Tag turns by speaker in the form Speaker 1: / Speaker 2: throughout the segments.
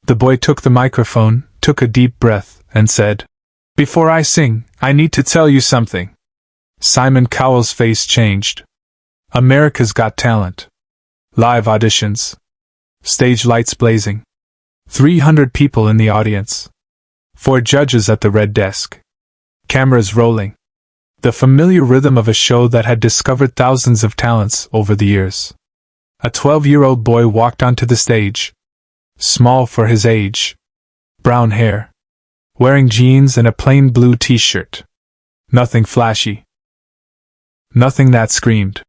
Speaker 1: The boy took the microphone, took a deep breath, and said, "Before I sing, I need to tell you something." Simon Cowell's face changed. America's Got Talent. Live auditions. Stage lights blazing. 300 people in the audience. 4 judges at the red desk. Cameras rolling. The familiar rhythm of a show that had discovered thousands of talents over the years. A 12-year-old boy walked onto the stage. Small for his age. Brown hair. Wearing jeans and a plain blue t-shirt. Nothing flashy. Nothing that screamed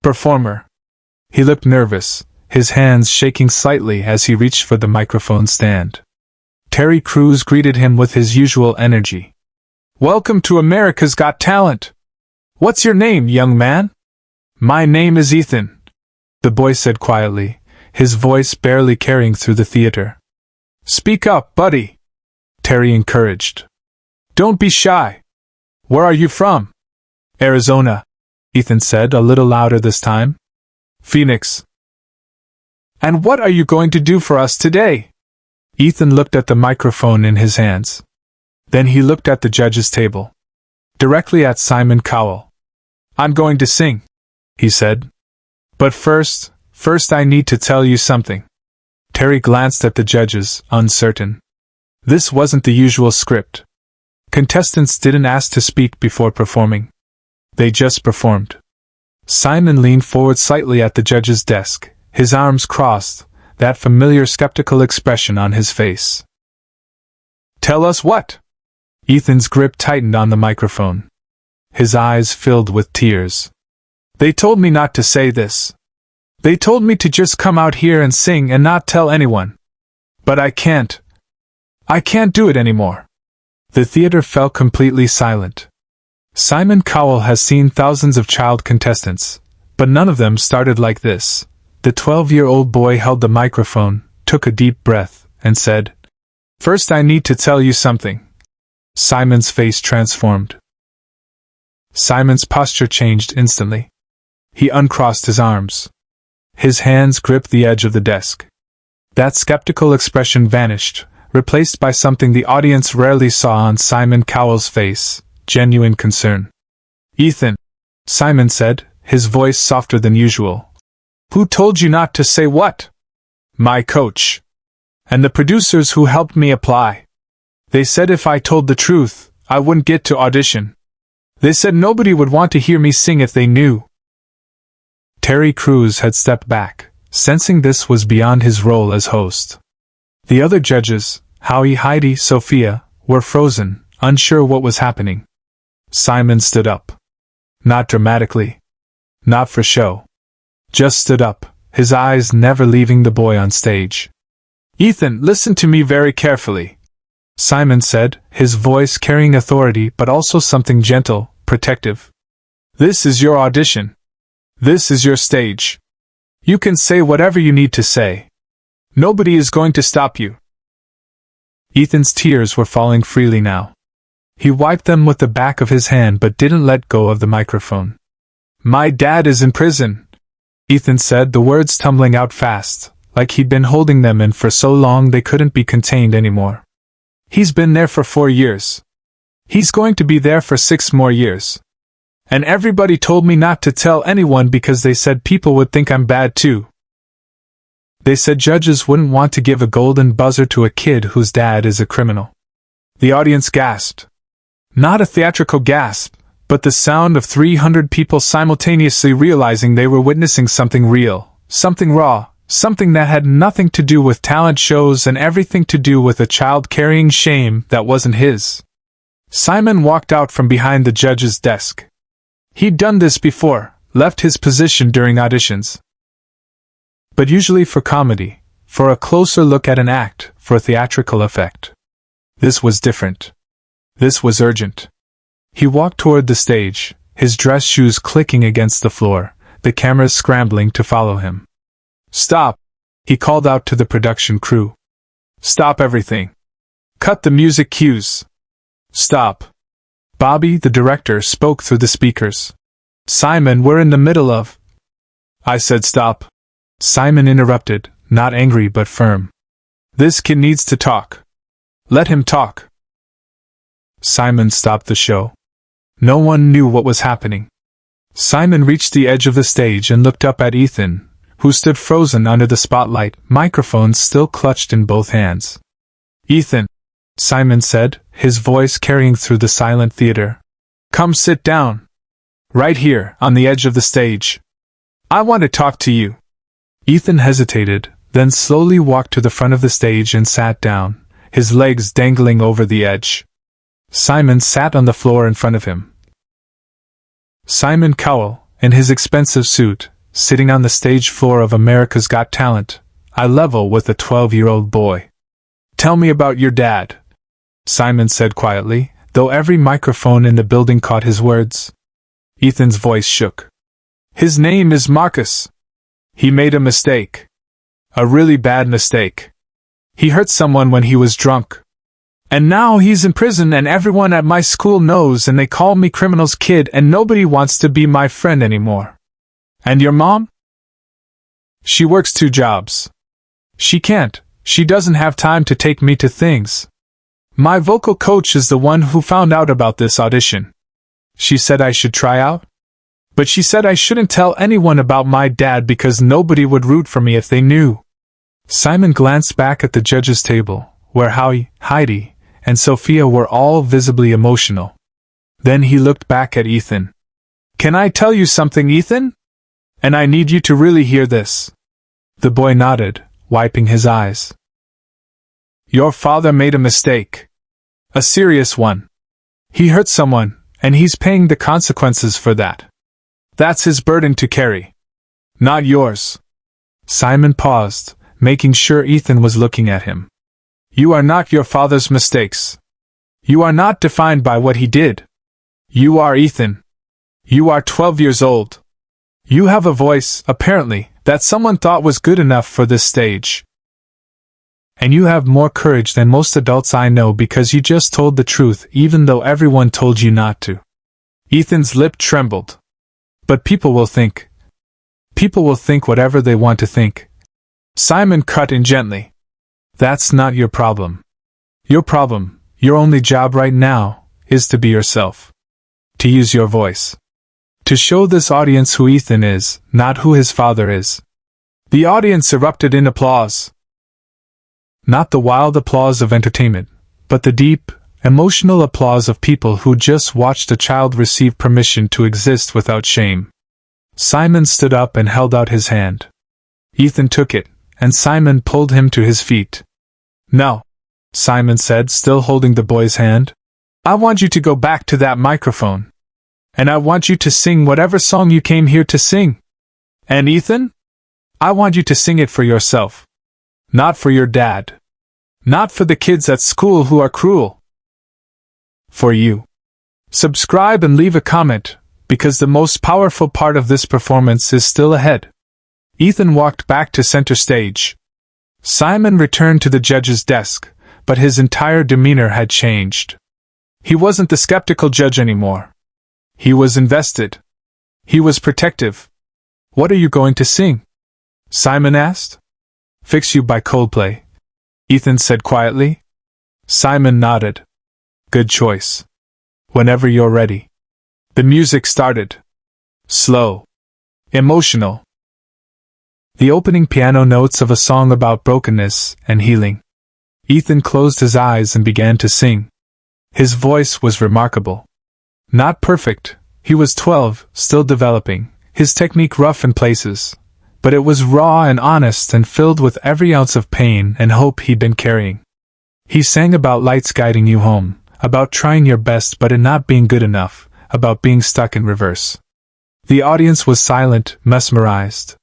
Speaker 1: performer. He looked nervous, his hands shaking slightly as he reached for the microphone stand. Terry Crews greeted him with his usual energy. "Welcome to America's Got Talent. What's your name, young man?" "My name is Ethan," the boy said quietly, his voice barely carrying through the theater. "Speak up, buddy," Terry encouraged. "Don't be shy. Where are you from?" "Arizona," Ethan said, a little louder this time. "Phoenix." "And what are you going to do for us today?" Ethan looked at the microphone in his hands. Then he looked at the judges' table. Directly at Simon Cowell. "I'm going to sing," he said. "But first I need to tell you something." Terry glanced at the judges, uncertain. This wasn't the usual script. Contestants didn't ask to speak before performing. They just performed. Simon leaned forward slightly at the judge's desk, his arms crossed, that familiar skeptical expression on his face. "Tell us what?" Ethan's grip tightened on the microphone. His eyes filled with tears. "They told me not to say this. They told me to just come out here and sing and not tell anyone. But I can't. I can't do it anymore." The theater fell completely silent. Simon Cowell has seen thousands of child contestants, but none of them started like this. The 12-year-old boy held the microphone, took a deep breath, and said, "First I need to tell you something." Simon's face transformed. Simon's posture changed instantly. He uncrossed his arms. His hands gripped the edge of the desk. That skeptical expression vanished, replaced by something the audience rarely saw on Simon Cowell's face, genuine concern. "Ethan," Simon said, his voice softer than usual. "Who told you not to say what?" "My coach. And the producers who helped me apply. They said if I told the truth, I wouldn't get to audition. They said nobody would want to hear me sing if they knew." Terry Crews had stepped back, sensing this was beyond his role as host. The other judges, Howie, Heidi, Sophia, were frozen, unsure what was happening. Simon stood up. Not dramatically. Not for show. Just stood up, his eyes never leaving the boy on stage. "Ethan, listen to me very carefully," Simon said, his voice carrying authority but also something gentle, protective. "This is your audition. This is your stage. You can say whatever you need to say. Nobody is going to stop you." Ethan's tears were falling freely now. He wiped them with the back of his hand but didn't let go of the microphone. "My dad is in prison," Ethan said, the words tumbling out fast, like he'd been holding them in for so long they couldn't be contained anymore. "He's been there for 4 years. He's going to be there for 6 more years. And everybody told me not to tell anyone because they said people would think I'm bad too. They said judges wouldn't want to give a golden buzzer to a kid whose dad is a criminal." The audience gasped. Not a theatrical gasp, but the sound of 300 people simultaneously realizing they were witnessing something real, something raw, something that had nothing to do with talent shows and everything to do with a child carrying shame that wasn't his. Simon walked out from behind the judge's desk. He'd done this before, left his position during auditions. But usually for comedy, for a closer look at an act, for theatrical effect. This was different. This was urgent. He walked toward the stage, his dress shoes clicking against the floor, the cameras scrambling to follow him. "Stop," he called out to the production crew. "Stop everything. Cut the music cues. Stop." Bobby, the director, spoke through the speakers. "Simon, we're in the middle of—" "I said stop." Simon interrupted, not angry but firm. This kid needs to talk. Let him talk. Simon stopped the show. No one knew what was happening. Simon reached the edge of the stage and looked up at Ethan, who stood frozen under the spotlight, microphones still clutched in both hands. Ethan, Simon said, his voice carrying through the silent theater. Come sit down. Right here, on the edge of the stage. I want to talk to you. Ethan hesitated, then slowly walked to the front of the stage and sat down, his legs dangling over the edge. Simon sat on the floor in front of him. Simon Cowell, in his expensive suit, sitting on the stage floor of America's Got Talent, eye level with a 12-year-old boy. Tell me about your dad, Simon said quietly, though every microphone in the building caught his words. Ethan's voice shook. His name is Marcus. He made a mistake. A really bad mistake. He hurt someone when he was drunk. And now he's in prison and everyone at my school knows and they call me criminal's kid and nobody wants to be my friend anymore. And your mom? She works 2 jobs. She doesn't have time to take me to things. My vocal coach is the one who found out about this audition. She said I should try out. But she said I shouldn't tell anyone about my dad because nobody would root for me if they knew. Simon glanced back at the judges' table, where Howie, Heidi, and Sophia were all visibly emotional. Then he looked back at Ethan. Can I tell you something, Ethan? And I need you to really hear this. The boy nodded, wiping his eyes. Your father made a mistake. A serious one. He hurt someone, and he's paying the consequences for that. That's his burden to carry. Not yours. Simon paused, making sure Ethan was looking at him. You are not your father's mistakes. You are not defined by what he did. You are Ethan. You are 12 years old. You have a voice, apparently, that someone thought was good enough for this stage. And you have more courage than most adults I know because you just told the truth even though everyone told you not to. Ethan's lip trembled. But people will think. People will think whatever they want to think. Simon cut in gently. That's not your problem. Your problem, your only job right now, is to be yourself. To use your voice. To show this audience who Ethan is, not who his father is. The audience erupted in applause. Not the wild applause of entertainment, but the deep, emotional applause of people who just watched a child receive permission to exist without shame. Simon stood up and held out his hand. Ethan took it, and Simon pulled him to his feet. No, Simon said, still holding the boy's hand. I want you to go back to that microphone. And I want you to sing whatever song you came here to sing. And Ethan? I want you to sing it for yourself. Not for your dad. Not for the kids at school who are cruel. For you. Subscribe and leave a comment, because the most powerful part of this performance is still ahead. Ethan walked back to center stage. Simon returned to the judge's desk, but his entire demeanor had changed. He wasn't the skeptical judge anymore. He was invested. He was protective. What are you going to sing? Simon asked. Fix You by Coldplay, Ethan said quietly. Simon nodded. Good choice. Whenever you're ready. The music started. Slow. Emotional. The opening piano notes of a song about brokenness and healing. Ethan closed his eyes and began to sing. His voice was remarkable. Not perfect, he was 12, still developing, his technique rough in places, but it was raw and honest and filled with every ounce of pain and hope he'd been carrying. He sang about lights guiding you home, about trying your best but it not being good enough, about being stuck in reverse. The audience was silent, mesmerized.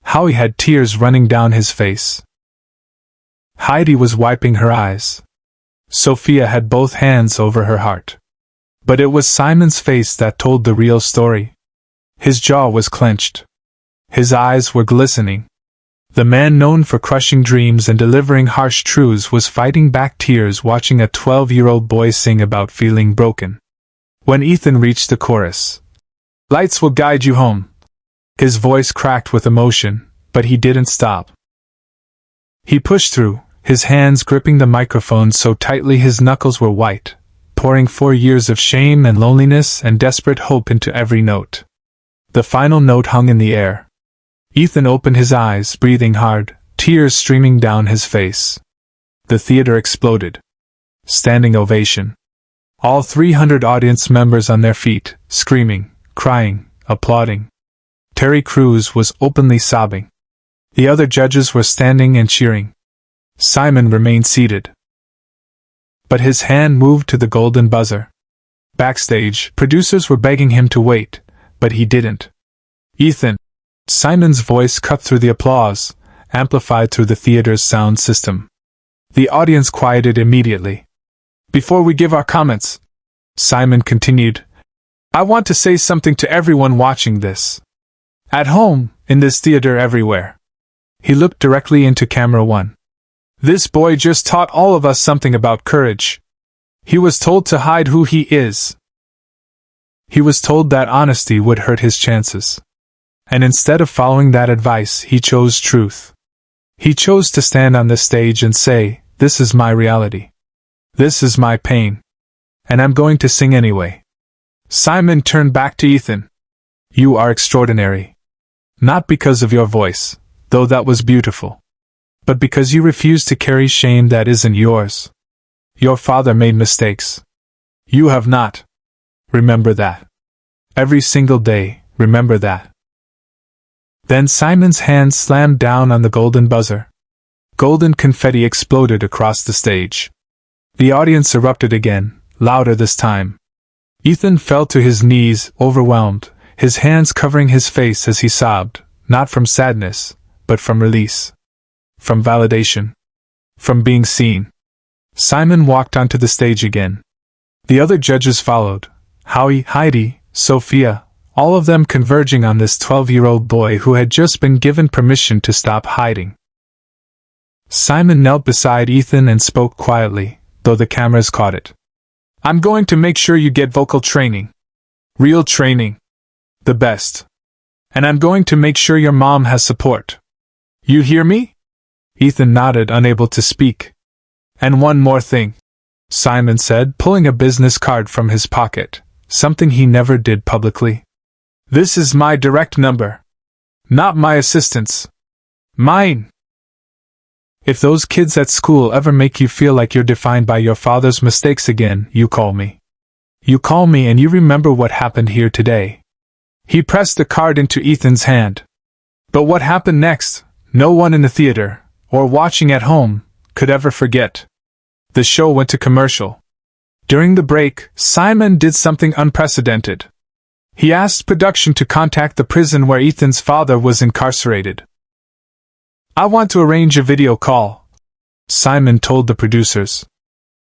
Speaker 1: Howie had tears running down his face. Heidi was wiping her eyes. Sophia had both hands over her heart. But it was Simon's face that told the real story. His jaw was clenched. His eyes were glistening. The man known for crushing dreams and delivering harsh truths was fighting back tears watching a 12-year-old boy sing about feeling broken. When Ethan reached the chorus, "Lights will guide you home," his voice cracked with emotion, but he didn't stop. He pushed through, his hands gripping the microphone so tightly his knuckles were white, pouring 4 years of shame and loneliness and desperate hope into every note. The final note hung in the air. Ethan opened his eyes, breathing hard, tears streaming down his face. The theater exploded. Standing ovation. All 300 audience members on their feet, screaming, crying, applauding. Terry Crews was openly sobbing. The other judges were standing and cheering. Simon remained seated. But his hand moved to the golden buzzer. Backstage, producers were begging him to wait, but he didn't. Ethan. Simon's voice cut through the applause, amplified through the theater's sound system. The audience quieted immediately. Before we give our comments, Simon continued, I want to say something to everyone watching this. At home, in this theater, everywhere. He looked directly into camera 1. This boy just taught all of us something about courage. He was told to hide who he is. He was told that honesty would hurt his chances. And instead of following that advice, he chose truth. He chose to stand on this stage and say, this is my reality. This is my pain. And I'm going to sing anyway. Simon turned back to Ethan. You are extraordinary. Not because of your voice, though that was beautiful. But because you refuse to carry shame that isn't yours. Your father made mistakes. You have not. Remember that. Every single day, remember that. Then Simon's hand slammed down on the golden buzzer. Golden confetti exploded across the stage. The audience erupted again, louder this time. Ethan fell to his knees, overwhelmed, his hands covering his face as he sobbed, not from sadness, but from release. From validation. From being seen. Simon walked onto the stage again. The other judges followed. Howie, Heidi, Sophia, all of them converging on this 12-year-old boy who had just been given permission to stop hiding. Simon knelt beside Ethan and spoke quietly, though the cameras caught it. I'm going to make sure you get vocal training. Real training. The best. And I'm going to make sure your mom has support. You hear me? Ethan nodded, unable to speak. And one more thing, Simon said, pulling a business card from his pocket, something he never did publicly. This is my direct number. Not my assistant's. Mine. If those kids at school ever make you feel like you're defined by your father's mistakes again, you call me. You call me and you remember what happened here today. He pressed the card into Ethan's hand. But what happened next, no one in the theater, or watching at home, could ever forget. The show went to commercial. During the break, Simon did something unprecedented. He asked production to contact the prison where Ethan's father was incarcerated. I want to arrange a video call, Simon told the producers.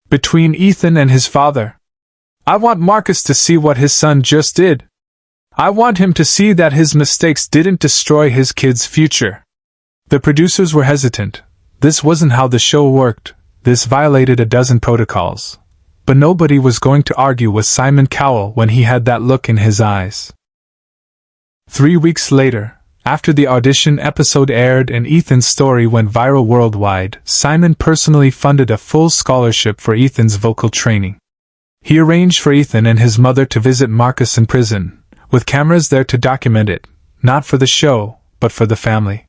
Speaker 1: Between Ethan and his father. I want Marcus to see what his son just did. I want him to see that his mistakes didn't destroy his kid's future. The producers were hesitant. This wasn't how the show worked. This violated a dozen protocols. But nobody was going to argue with Simon Cowell when he had that look in his eyes. 3 weeks later, after the audition episode aired and Ethan's story went viral worldwide, Simon personally funded a full scholarship for Ethan's vocal training. He arranged for Ethan and his mother to visit Marcus in prison, with cameras there to document it, not for the show, but for the family.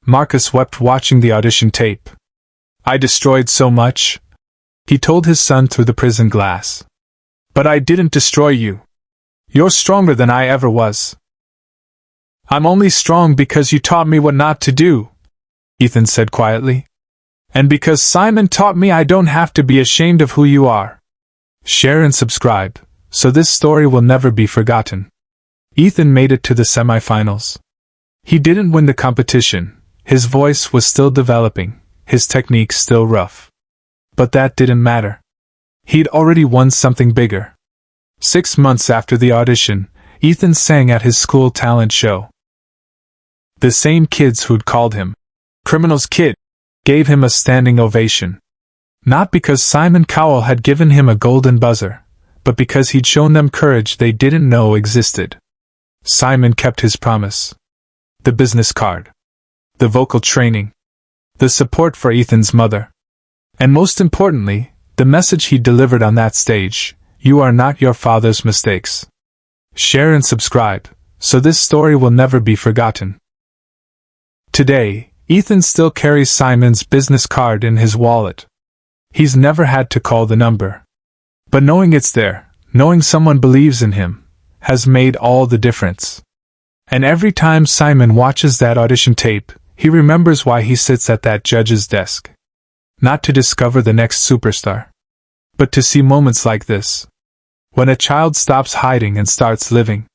Speaker 1: Marcus wept watching the audition tape. I destroyed so much, he told his son through the prison glass. But I didn't destroy you. You're stronger than I ever was. I'm only strong because you taught me what not to do, Ethan said quietly. And because Simon taught me I don't have to be ashamed of who you are. Share and subscribe, so this story will never be forgotten. Ethan made it to the semifinals. He didn't win the competition. His voice was still developing, his technique still rough. But that didn't matter. He'd already won something bigger. 6 months after the audition, Ethan sang at his school talent show. The same kids who'd called him Criminal's Kid gave him a standing ovation. Not because Simon Cowell had given him a golden buzzer, but because he'd shown them courage they didn't know existed. Simon kept his promise. The business card. The vocal training. The support for Ethan's mother. And most importantly, the message he delivered on that stage: you are not your father's mistakes. Share and subscribe, so this story will never be forgotten. Today, Ethan still carries Simon's business card in his wallet. He's never had to call the number. But knowing it's there, knowing someone believes in him, has made all the difference. And every time Simon watches that audition tape, he remembers why he sits at that judge's desk. Not to discover the next superstar, but to see moments like this. When a child stops hiding and starts living.